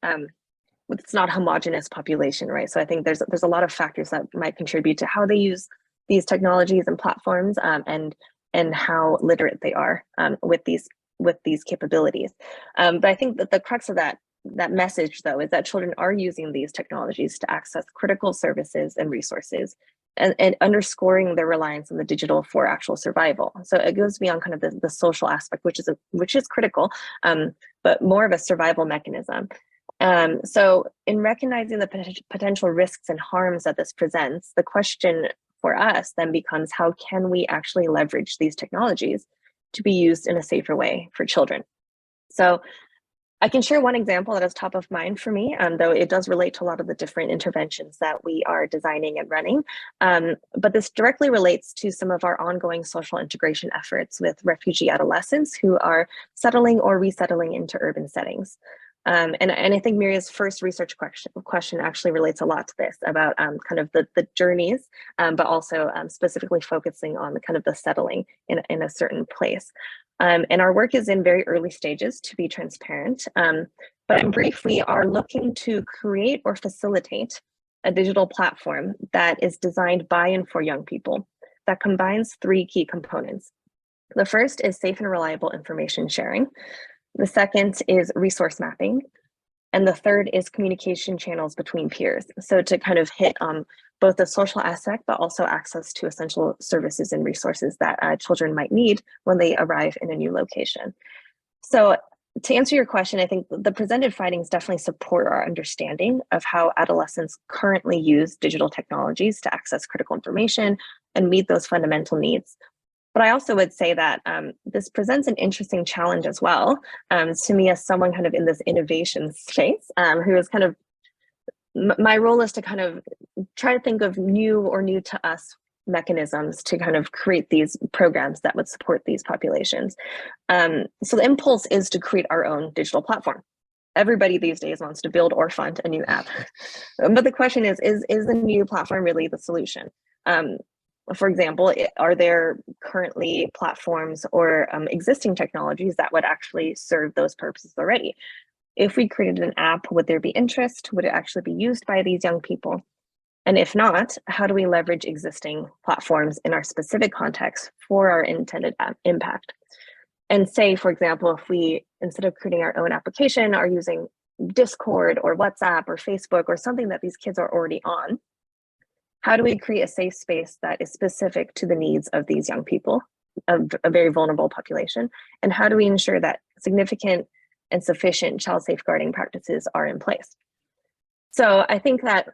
it's not a homogenous population, right? So I think there's a lot of factors that might contribute to how they use these technologies and platforms, and how literate they are with these capabilities. But I think that the crux of that message, though, is that children are using these technologies to access critical services and resources, and underscoring their reliance on the digital for actual survival. So it goes beyond kind of the social aspect, which is critical, but more of a survival mechanism. So in recognizing the potential risks and harms that this presents, the question for us then becomes, how can we actually leverage these technologies to be used in a safer way for children? So I can share one example that is top of mind for me, though it does relate to a lot of the different interventions that we are designing and running. But this directly relates to some of our ongoing social integration efforts with refugee adolescents who are settling or resettling into urban settings. And I think Miria's first research question actually relates a lot to this, about kind of the journeys, but also specifically focusing on the kind of the settling in a certain place. And our work is in very early stages, to be transparent. But in brief, we are looking to create or facilitate a digital platform that is designed by and for young people that combines three key components. The first is safe and reliable information sharing. The second is resource mapping. And the third is communication channels between peers. So to kind of hit both the social aspect, but also access to essential services and resources that children might need when they arrive in a new location. So to answer your question, I think the presented findings definitely support our understanding of how adolescents currently use digital technologies to access critical information and meet those fundamental needs. But I also would say that this presents an interesting challenge as well, to me as someone kind of in this innovation space, who is kind of, my role is to kind of try to think of new to us mechanisms to kind of create these programs that would support these populations. So the impulse is to create our own digital platform. Everybody these days wants to build or fund a new app. But the question is the new platform really the solution? For example, are there currently platforms or existing technologies that would actually serve those purposes already? If we created an app, would there be interest? Would it actually be used by these young people? And if not, how do we leverage existing platforms in our specific context for our intended impact? And say, for example, if we, instead of creating our own application, are using Discord or WhatsApp or Facebook or something that these kids are already on, how do we create a safe space that is specific to the needs of these young people, of a very vulnerable population? And how do we ensure that significant and sufficient child safeguarding practices are in place? So I think that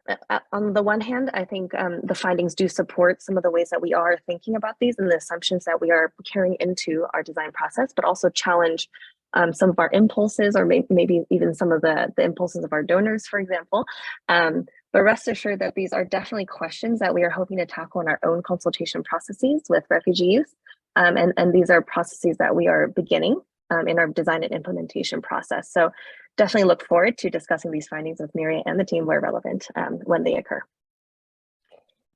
on the one hand, I think the findings do support some of the ways that we are thinking about these and the assumptions that we are carrying into our design process, but also challenge some of our impulses, or maybe even some of the impulses of our donors, for example. But rest assured that these are definitely questions that we are hoping to tackle in our own consultation processes with refugees. And these are processes that we are beginning in our design and implementation process. So definitely look forward to discussing these findings with Miria and the team where relevant when they occur.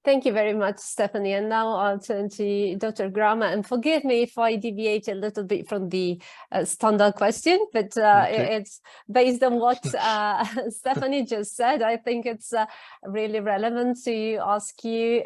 Thank you very much, Stephanie. And now I'll turn to Dr. Grammer, and forgive me if I deviate a little bit from the standard question, but it's based on what Stephanie just said. I think it's really relevant to ask you,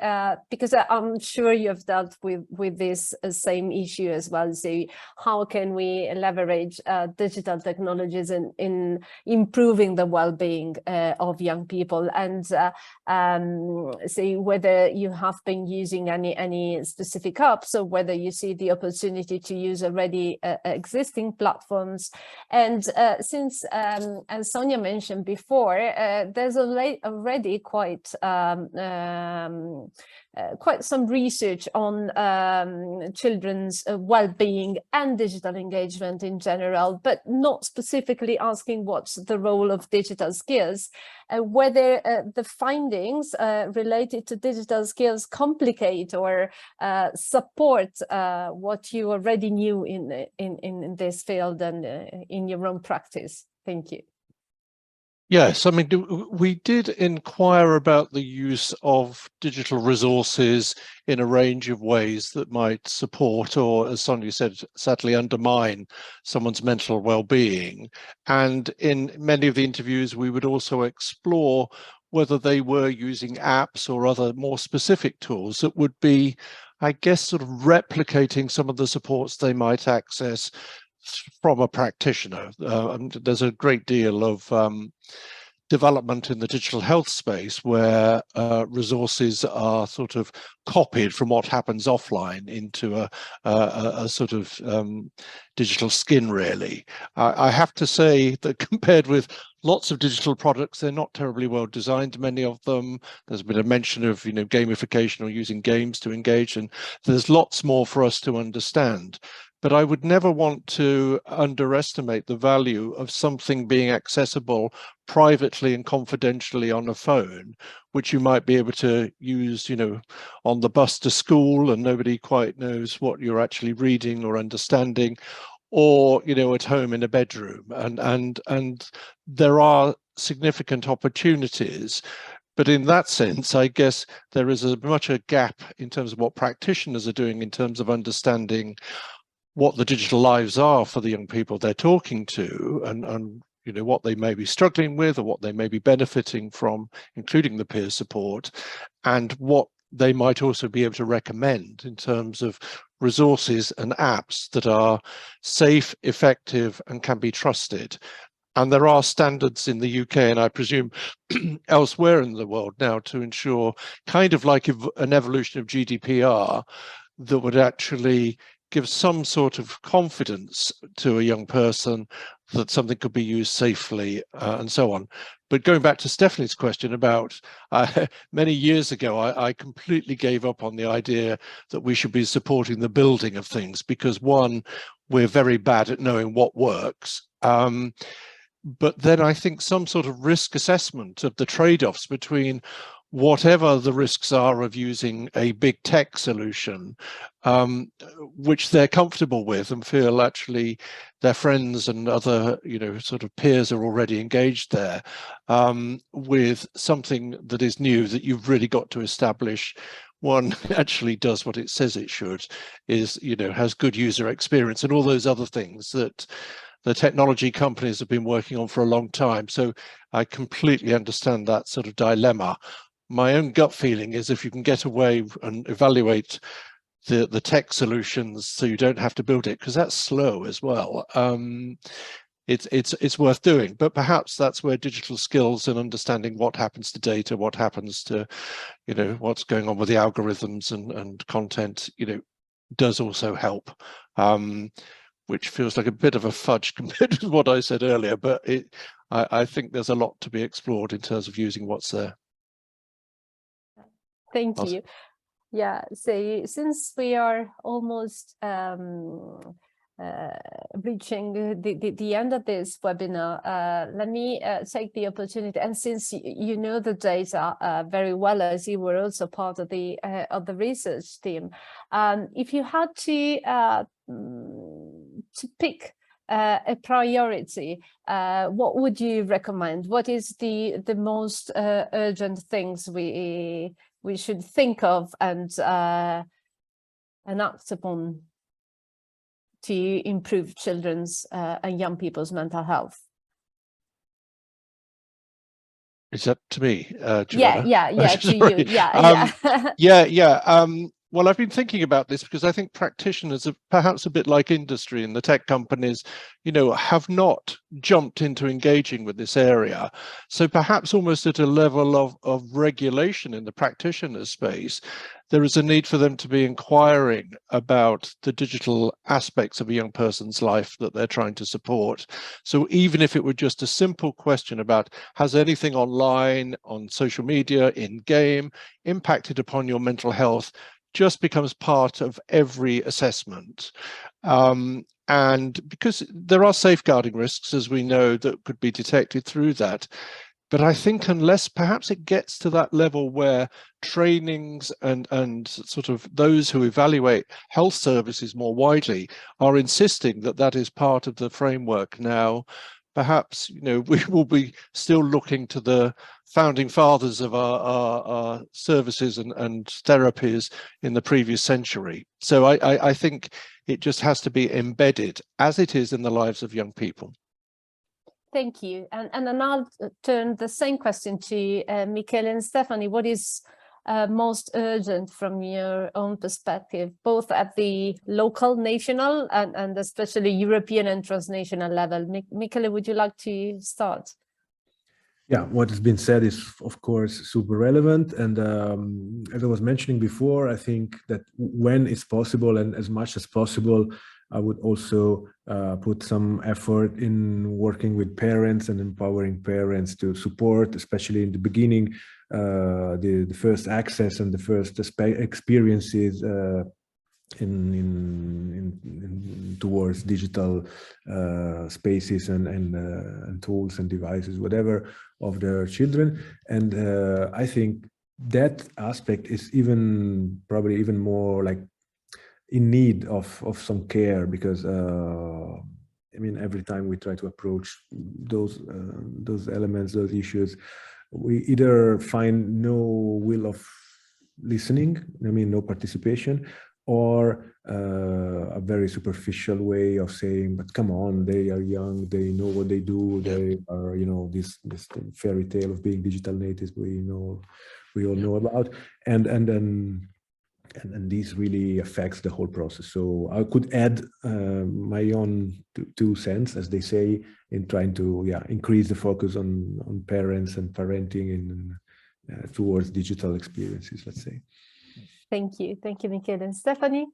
because I'm sure you've dealt with this same issue as well. So how can we leverage digital technologies in improving the well-being of young people? And so whether you have been using any specific apps, or whether you see the opportunity to use already existing platforms. And since, as Sonia mentioned before, there's already quite some research on children's well-being and digital engagement in general, but not specifically asking what's the role of digital skills, whether the findings related to digital skills complicate or support what you already knew in this field and in your own practice. Thank you. Yes, I mean, we did inquire about the use of digital resources in a range of ways that might support, or as Sonia said, sadly undermine someone's mental well-being. And in many of the interviews, we would also explore whether they were using apps or other more specific tools that would be, I guess, sort of replicating some of the supports they might access from a practitioner. There's a great deal of development in the digital health space where resources are sort of copied from what happens offline into a sort of digital skin, really. I have to say that compared with lots of digital products, they're not terribly well designed, many of them. There's been a mention of, gamification or using games to engage, and there's lots more for us to understand. But I would never want to underestimate the value of something being accessible privately and confidentially on a phone, which you might be able to use, on the bus to school and nobody quite knows what you're actually reading or understanding, or, at home in a bedroom. And there are significant opportunities. But in that sense, I guess there is much a gap in terms of what practitioners are doing in terms of understanding what the digital lives are for the young people they're talking to, and what they may be struggling with or what they may be benefiting from, including the peer support, and what they might also be able to recommend in terms of resources and apps that are safe, effective, and can be trusted. And there are standards in the UK, and I presume elsewhere in the world now, to ensure, kind of like an evolution of GDPR, that would actually give some sort of confidence to a young person that something could be used safely, and so on. But going back to Stephanie's question about many years ago, I completely gave up on the idea that we should be supporting the building of things, because one, we're very bad at knowing what works. But then I think some sort of risk assessment of the trade-offs between whatever the risks are of using a big tech solution, which they're comfortable with and feel actually their friends and other, sort of peers are already engaged there, with something that is new that you've really got to establish one actually does what it says it should, is, has good user experience and all those other things that the technology companies have been working on for a long time. So I completely understand that sort of dilemma. my own gut feeling is if you can get away and evaluate the tech solutions so you don't have to build it, because that's slow as well, it's worth doing. But perhaps that's where digital skills and understanding what happens to data, what happens to, you know, what's going on with the algorithms and content, you know, does also help, which feels like a bit of a fudge compared to what I said earlier, but I think there's a lot to be explored in terms of using what's there. Thank you. Yeah, so since we are almost reaching the end of this webinar, let me take the opportunity, and since you know the data very well, as you were also part of the research team, if you had to pick a priority, what would you recommend? What is the most urgent things we should think of and act upon to improve children's and young people's mental health? Is that to me, Yeah, Giovanna? to you. Yeah. Well, I've been thinking about this because I think practitioners are perhaps a bit like industry, and the tech companies, you know, have not jumped into engaging with this area. So perhaps almost at a level of regulation in the practitioner space, there is a need for them to be inquiring about the digital aspects of a young person's life that they're trying to support. So even if it were just a simple question about, has anything online, on social media, in game, impacted upon your mental health, just becomes part of every assessment. And because there are safeguarding risks, as we know, that could be detected through that. But I think unless perhaps it gets to that level where trainings and sort of those who evaluate health services more widely are insisting that that is part of the framework now, perhaps, you know, we will be still looking to the founding fathers of our services and therapies in the previous century. So I think it just has to be embedded as it is in the lives of young people. Thank you. And then I'll turn the same question to Michele and Stephanie. What is most urgent from your own perspective, both at the local, national, and especially European and transnational level? Michele, would you like to start? Yeah, what has been said is, of course, super relevant. And as I was mentioning before, I think that when it's possible and as much as possible, I would also put some effort in working with parents and empowering parents to support, especially in the beginning, the first access and the first experiences towards digital spaces and tools and devices, whatever, of their children. And I think that aspect is probably even more like in need of some care, because I mean, every time we try to approach those elements, those issues, we either find no will of listening, I mean, no participation, or a very superficial way of saying, but come on, they are young, they know what they do, they are, you know, this fairy tale of being digital natives we all know about, and this really affects the whole process. So I could add my own 2 cents, as they say, in trying to increase the focus on parents and parenting towards digital experiences, let's say. Thank you, Michele. And Stephanie?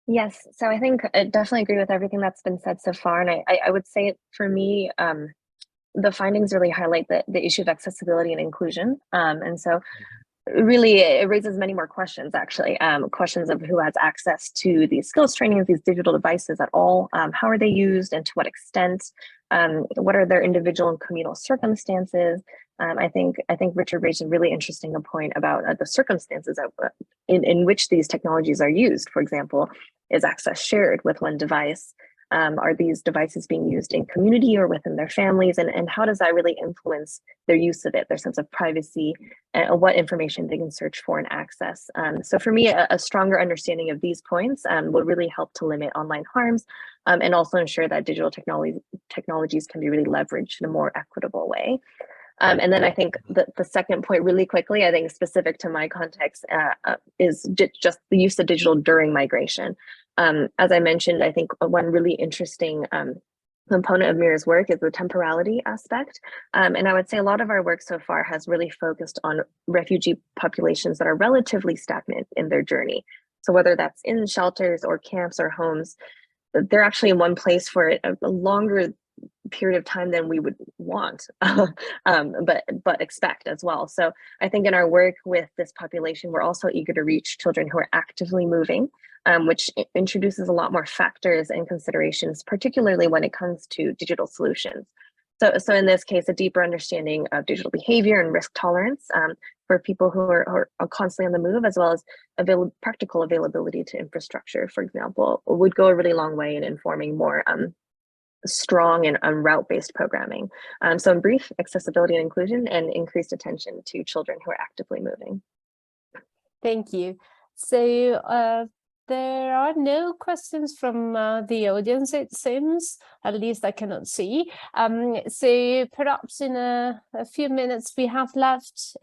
Yes, so I think I definitely agree with everything that's been said so far. And I would say for me, the findings really highlight the issue of accessibility and inclusion. And so really it raises many more questions, actually. Questions of who has access to these skills trainings, these digital devices at all, how are they used and to what extent, what are their individual and communal circumstances. I think Richard raised a really interesting point about the circumstances in which these technologies are used. For example, is access shared with one device? Are these devices being used in community or within their families? And how does that really influence their use of it, their sense of privacy, and what information they can search for and access? So for me, a stronger understanding of these points will really help to limit online harms and also ensure that digital technologies can be really leveraged in a more equitable way. And then I think the second point, really quickly, I think specific to my context, is just the use of digital during migration. As I mentioned, I think one really interesting component of Mira's work is the temporality aspect. And I would say a lot of our work so far has really focused on refugee populations that are relatively stagnant in their journey. So whether that's in shelters or camps or homes, they're actually in one place for a longer period of time than we would want, but expect as well. So I think in our work with this population, we're also eager to reach children who are actively moving, which introduces a lot more factors and considerations, particularly when it comes to digital solutions. So in this case, a deeper understanding of digital behavior and risk tolerance for people who are constantly on the move, as well as practical availability to infrastructure, for example, would go a really long way in informing more strong and route-based programming. So in brief, accessibility and inclusion, and increased attention to children who are actively moving. Thank you. So there are no questions from the audience, it seems, at least I cannot see. So perhaps in a few minutes we have left,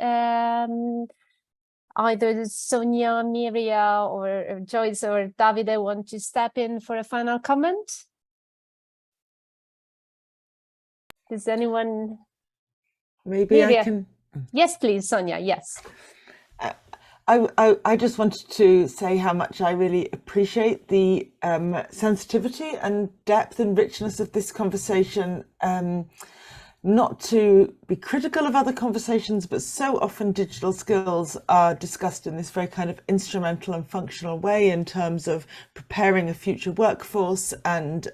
either Sonia, Miria, or Joyce or Davide want to step in for a final comment? Does anyone? Maybe Miria. I can. Yes, please, Sonia, yes. I just wanted to say how much I really appreciate the sensitivity and depth and richness of this conversation. Not to be critical of other conversations, but so often digital skills are discussed in this very kind of instrumental and functional way in terms of preparing a future workforce and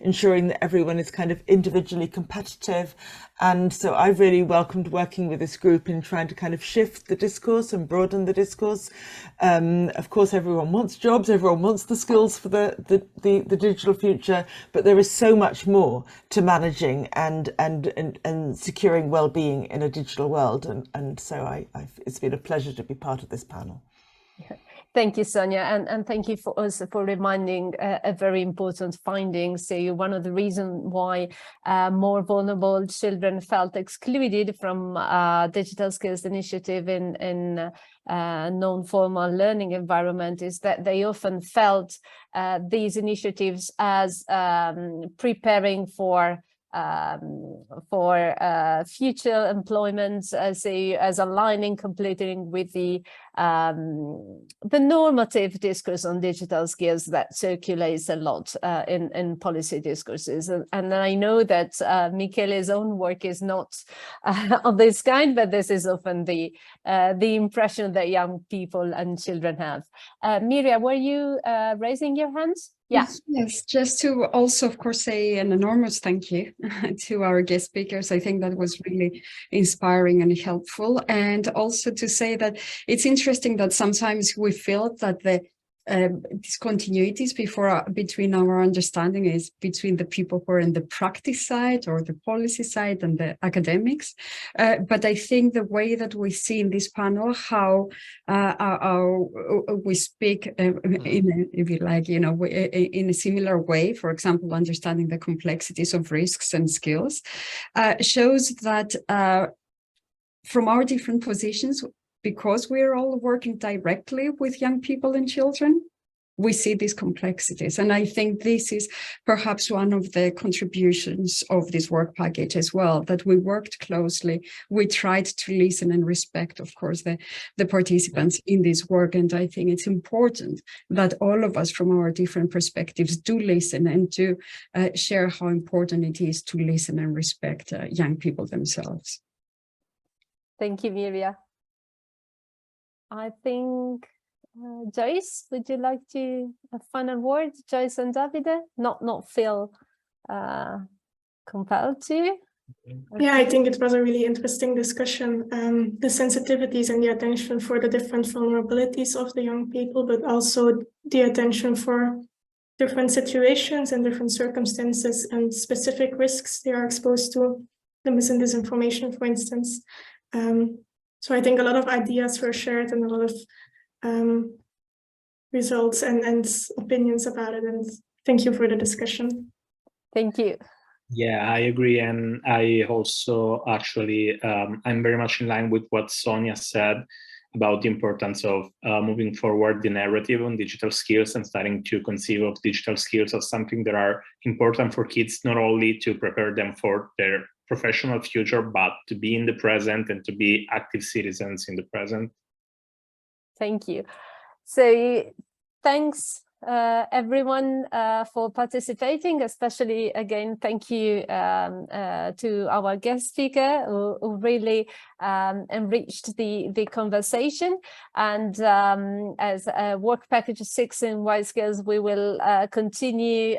ensuring that everyone is kind of individually competitive. And so I've really welcomed working with this group in trying to kind of shift the discourse and broaden the discourse. Of course, everyone wants jobs, everyone wants the skills for the digital future, but there is so much more to managing and securing well-being in a digital world. And so it's been a pleasure to be part of this panel. Thank you, Sonia, and thank you for also for reminding a very important finding. So one of the reasons why more vulnerable children felt excluded from digital skills initiative in non-formal learning environment is that they often felt these initiatives as preparing for future employment, as aligning, completing with the normative discourse on digital skills that circulates a lot in policy discourses. And I know that Michele's own work is not of this kind, but this is often the impression that young people and children have. Miria, were you raising your hands? Yeah. Yes, just to also, of course, say an enormous thank you to our guest speakers. I think that was really inspiring and helpful. And also to say that it's interesting that sometimes we feel that the discontinuities between our understanding is between the people who are in the practice side or the policy side and the academics. But I think the way that we see in this panel how we speak if you like, in a similar way, for example, understanding the complexities of risks and skills, shows that from our different positions, because we're all working directly with young people and children, we see these complexities. And I think this is perhaps one of the contributions of this work package as well, that we worked closely. We tried to listen and respect, of course, the participants in this work. And I think it's important that all of us from our different perspectives do listen and to share how important it is to listen and respect young people themselves. Thank you, Miria. I think, Joyce, would you like to a final word? Joyce and Davide, not feel compelled to? Yeah, I think it was a really interesting discussion. The sensitivities and the attention for the different vulnerabilities of the young people, but also the attention for different situations and different circumstances and specific risks they are exposed to, the mis and disinformation, for instance. So I think a lot of ideas were shared and a lot of results and opinions about it. And thank you for the discussion. Thank you. Yeah, I agree. And I also actually, I'm very much in line with what Sonia said about the importance of moving forward the narrative on digital skills and starting to conceive of digital skills as something that are important for kids, not only to prepare them for their professional future, but to be in the present and to be active citizens in the present. Thank you. So thanks everyone for participating, especially again, thank you to our guest speaker who really enriched the conversation. And as work package 6 in ySKILLS, we will continue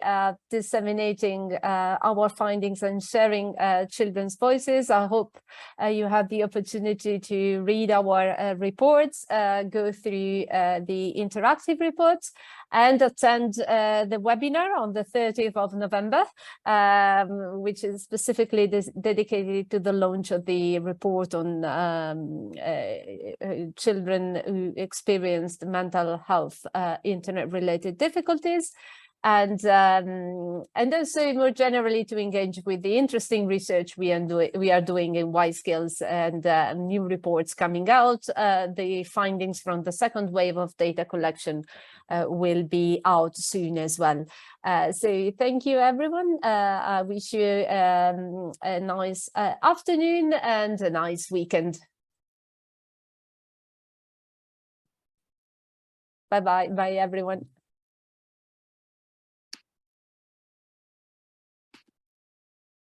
disseminating our findings and sharing children's voices. I hope you have the opportunity to read our reports, go through the interactive reports, and attend the webinar on the 30th of November, which is specifically dedicated to the launch of the report on children who experienced mental health internet-related difficulties. And also more generally to engage with the interesting research we are doing in ySKILLS, and new reports coming out. The findings from the second wave of data collection will be out soon as well. So thank you, everyone. I wish you a nice afternoon and a nice weekend. Bye-bye. Bye, everyone.